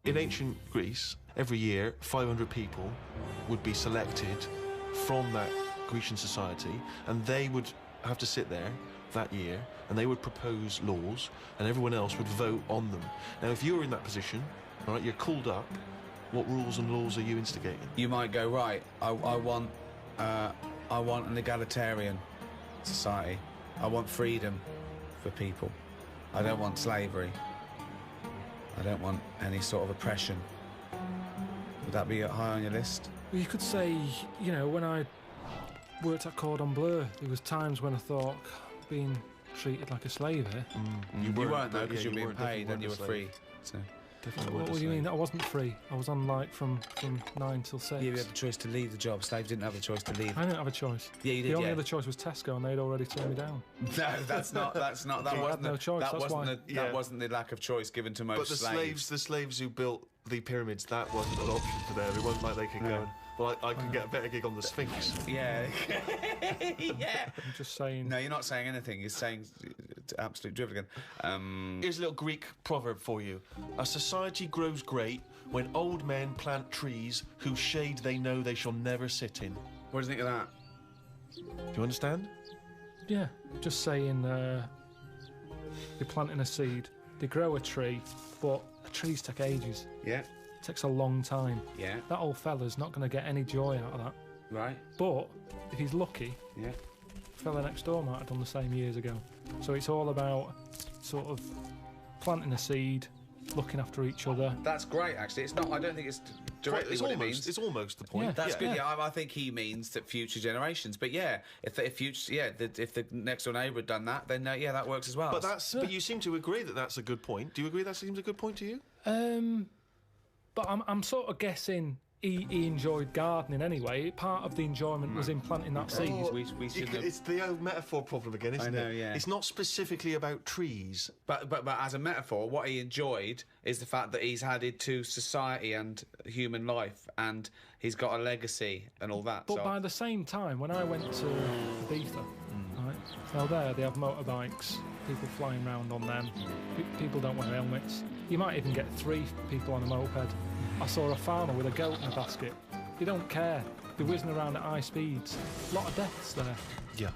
In ancient Greece, every year, 500 people would be selected from that Grecian society, and they would have to sit there that year, and they would propose laws, and everyone else would vote on them. Now, if you were in that position, all right, you're called up, what rules and laws are you instigating? You might go, right, I want an egalitarian society. I want freedom for people. I don't want slavery. I don't want any sort of oppression. Would that be high on your list? Well, you could say, you know, when I worked at Cordon Bleu, there was times when I thought being treated like a slave here. You weren't though, because you were being paid and you were free. So. What do you mean? I wasn't free. I was on like from 9 till 6. You had the choice to leave the job. Slaves didn't have the choice to leave. I didn't have a choice. Yeah, you did. The only other choice was Tesco, and they'd already turned me down. No, that's not. That wasn't no choice. That wasn't the lack of choice given to most But the slaves who built the pyramids, that wasn't an option for them. It wasn't like they could go and, well, I could get a better gig on the Sphinx. Yeah. Yeah. I'm just saying. No, you're not saying anything. You're saying absolute drivel again. Here's a little Greek proverb for you. A society grows great when old men plant trees whose shade they know they shall never sit in. What do you think of that? Do you understand? Yeah, just saying you're planting a seed, they grow a tree, but trees take ages. Yeah. It takes a long time. Yeah. That old fella's not going to get any joy out of that. Right. But if he's lucky, yeah, the fella next door might have done the same years ago. So it's all about sort of planting a seed, looking after each other. That's great, actually. It's not. I don't think it's directly what it means. It's almost the point. Yeah. That's good. Yeah, I think he means that future generations. But yeah, if the next door neighbour had done that, then yeah, that works as well. But you seem to agree that that's a good point. Do you agree that seems a good point to you? But I'm sort of guessing he enjoyed gardening anyway. Part of the enjoyment was in planting that seed. It's the old metaphor problem again, isn't it? I know, yeah. It's not specifically about trees. But as a metaphor, what he enjoyed is the fact that he's added to society and human life, and he's got a legacy and all that. But by the same time, when I went to Ibiza, right, now there they have motorbikes, people flying around on them, people don't wear helmets. You might even get 3 people on a moped. I saw a farmer with a goat in a basket. They don't care. They're whizzing around at high speeds. A lot of deaths there. Yeah.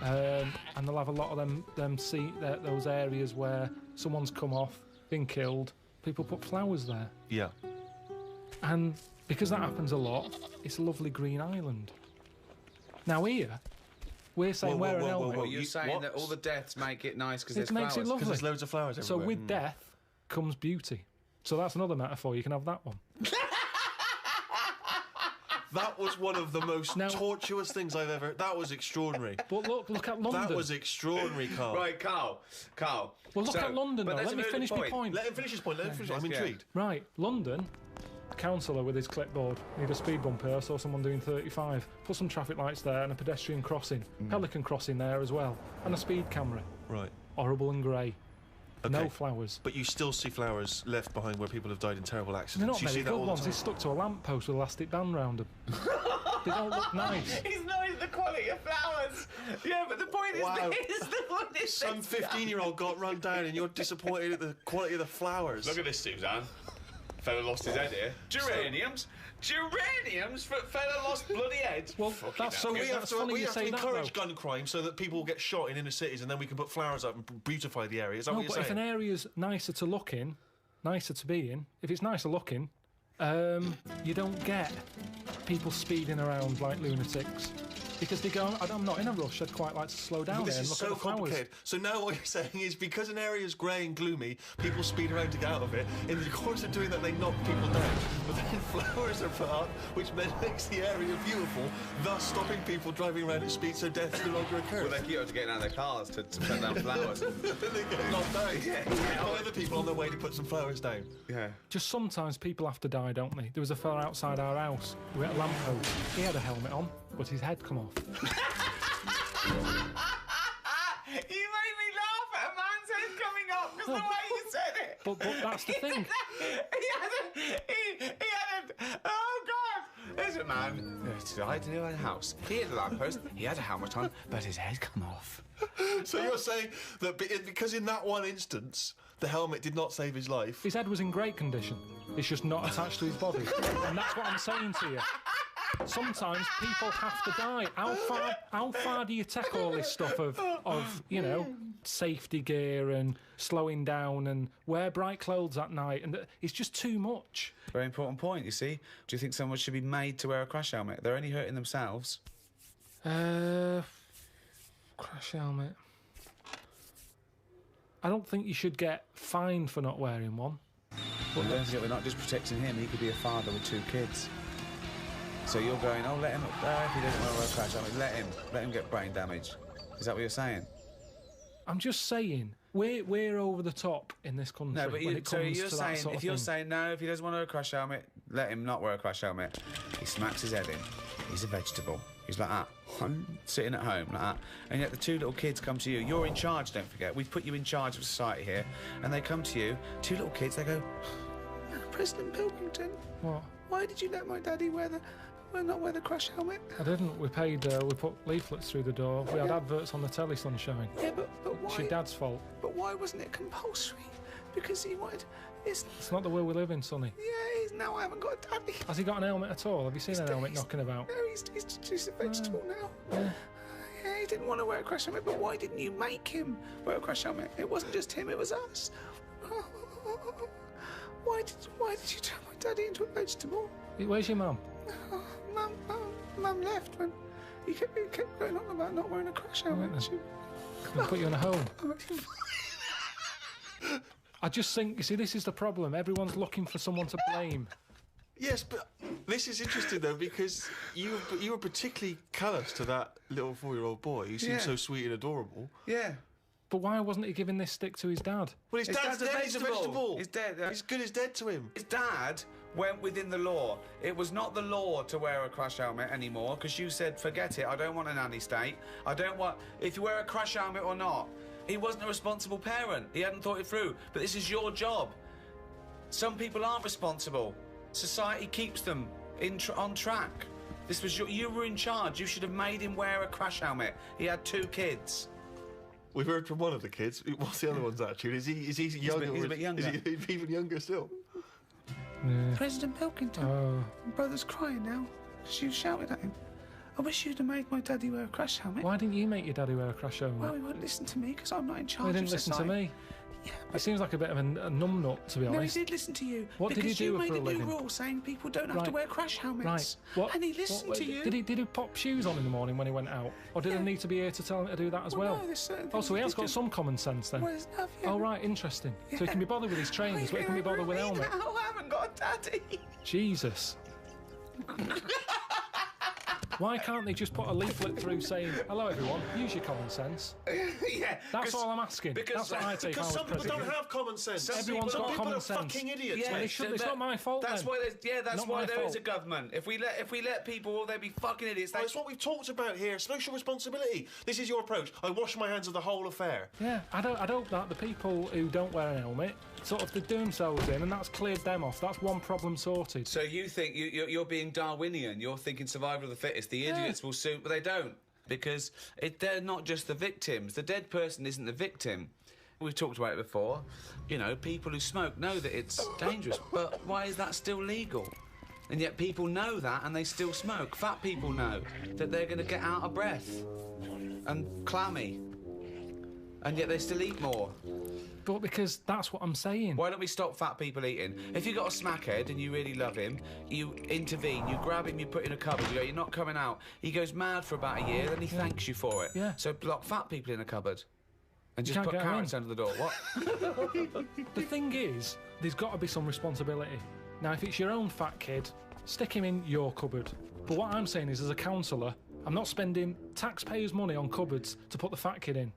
And they'll have a lot of those areas where someone's come off, been killed. People put flowers there. Yeah. And because that happens a lot, it's a lovely green island. Now here, we're saying wear an helmet. You're saying that all the deaths make it nice because there's flowers. It makes it lovely. Because there's loads of flowers everywhere. So with death comes beauty. So that's another metaphor. You can have that one. That was one of the most tortuous things I've ever... That was extraordinary. But look at London. That was extraordinary, Karl. Right, Karl. Well, look at London, though. Let me finish my point. Let him finish his point. I'm intrigued. Right, London... councillor with his clipboard, need a speed bump here, I saw someone doing 35, put some traffic lights there and a pedestrian crossing, pelican crossing there as well, and a speed camera. Right. Horrible and grey. Okay. No flowers. But you still see flowers left behind where people have died in terrible accidents. They're not you very see good ones. He's stuck to a lamppost with elastic band round them. They don't look nice. He's not the quality of flowers. Yeah, but the point is Some 15-year-old got run down and you're disappointed at the quality of the flowers. Look at this, Suzanne. Fella lost his head here. Geraniums? Fella lost bloody head. Well, that's so we have to encourage though. gun crime so that people will get shot in inner cities and then we can put flowers up and beautify the area. Is that what you're saying? If an area's nicer to look in, nicer to be in, if it's nicer looking, you don't get people speeding around like lunatics. Because they go, I'm not in a rush, I'd quite like to slow down this here and is look so at the flowers. complicated. So now what you're saying is because an area is grey and gloomy, people speed around to get out of it. In the course of doing that, they knock people down. But then flowers are put up, which then makes the area beautiful, thus stopping people driving around at speed so deaths no longer occur. Well, they keep to getting out of their cars to put down flowers. Then they get knocked down. Yeah. Other people on their way to put some flowers down. Yeah. Just sometimes people have to die, don't they? There was a fella outside our house. We had a lamppost. He had a helmet on, but his head come off. You made me laugh at a man's head coming up because the way you said it. But that's the thing. he had a oh God! There's a man who died in a house. He had a lamppost. He had a helmet on, but his head come off. So you're saying that because in that one instance, The helmet did not save his life. His head was in great condition. It's just not attached to his body. And that's what I'm saying to you. Sometimes people have to die. How far do you take all this stuff of you know, safety gear and slowing down and wear bright clothes at night? And it's just too much. Very important point, you see. Do you think someone should be made to wear a crash helmet? They're only hurting themselves. Crash helmet. I don't think you should get fined for not wearing one. But don't forget, we're not just protecting him. He could be a father with 2 kids. So you're going, oh, let him, if he doesn't want to wear a crash helmet, let him get brain damage. Is that what you're saying? I'm just saying, we're over the top in this country. No, but when it comes to that sort of if you're thing. saying no, if he doesn't want to wear a crash helmet, let him not wear a crash helmet. He smacks his head in. He's a vegetable. He's like that. I'm sitting at home like that. And yet the 2 little kids come to you. You're in charge, don't forget. We've put you in charge of society here. And they come to you, 2 little kids, they go, President Pilkington, What? why did you let my daddy not wear the crash helmet? I didn't. We paid. We put leaflets through the door. We had adverts on the telly, sunshine. Yeah, but why? It's your dad's fault. But why wasn't it compulsory? Because he wanted. It's not the way we live in, Sonny. Yeah, now I haven't got a daddy. Has he got an helmet at all? Have you seen an helmet knocking about? No, he's a vegetable now. Yeah. Yeah, he didn't want to wear a crash helmet, but why didn't you make him wear a crash helmet? It wasn't just him, it was us. Why did you turn my daddy into a vegetable? Where's your mum? Mum left when he kept going on about not wearing a crash helmet. We'll put you in a home. I just think, you see, this is the problem. Everyone's looking for someone to blame. Yes, but this is interesting, though, because you were particularly callous to that little 4-year-old boy who seemed so sweet and adorable. Yeah. But why wasn't he giving this stick to his dad? Well, his dad's dead, he's a vegetable. He's dead. He's good as dead to him. His dad went within the law. It was not the law to wear a crash helmet anymore, because you said, forget it, I don't want a nanny state. I don't want... If you wear a crash helmet or not, he wasn't a responsible parent. He hadn't thought it through. But this is your job. Some people aren't responsible. Society keeps them on track. This was you were in charge. You should have made him wear a crash helmet. He had 2 kids. We've heard from one of the kids. What's the other one's attitude? Is he younger? He's a bit younger. Is he even younger still? Yeah. President Pilkington. My brother's crying now because you shouted at him. I wish you'd have made my daddy wear a crash helmet. Why didn't you make your daddy wear a crash helmet? Well, he wouldn't listen to me because I'm not in charge. He didn't listen to me. Yeah, It seems like a bit of a numbnut, to be no, he honest. did listen to you. What did he do because for a you made a living? new rule saying people don't have to wear crash helmets. Right. What? And he listened to you. Did he pop shoes on in the morning when he went out? Or did I need to be here to tell him to do that as well? No, there's certain Oh, things so he that has got do. some common sense then? Well, there's enough, yeah. Oh, right, interesting. So he can be bothered with his trainers, but he can be bothered with helmet. Now I haven't got a daddy. Jesus. Why can't they just put a leaflet through saying, hello everyone, use your common sense? Yeah. That's all I'm asking. because- That's what I take Because if I some was people president. don't have common sense. Everyone's Some got people common are sense. fucking idiots. Yeah, Well, it's not my fault That's then. why. That's Not why my there is fault. a government. If we let people, they'd be fucking idiots. Well, it's what we've talked about here. Social responsibility. This is your approach. I wash my hands of the whole affair. Yeah, I'd hope that the people who don't wear an helmet sort of they do themselves in, and that's cleared them off. That's one problem sorted. So you think you're being Darwinian? You're thinking survival of the fittest. The idiots will soon, but they don't, because they're not just the victims. The dead person isn't the victim. We've talked about it before. You know, people who smoke know that it's dangerous, but why is that still legal? And yet people know that and they still smoke. Fat people know that they're going to get out of breath and clammy, and yet they still eat more. But because that's what I'm saying. Why don't we stop fat people eating? If you've got a smackhead and you really love him, you intervene, you grab him, you put in a cupboard, you go, you're not coming out. He goes mad for about a year, then he thanks you for it. Yeah. So lock fat people in a cupboard. And just can't put get 'em carrots in. under the door. What? The thing is, there's got to be some responsibility. Now, if it's your own fat kid, stick him in your cupboard. But what I'm saying is, as a counsellor, I'm not spending taxpayers' money on cupboards to put the fat kid in.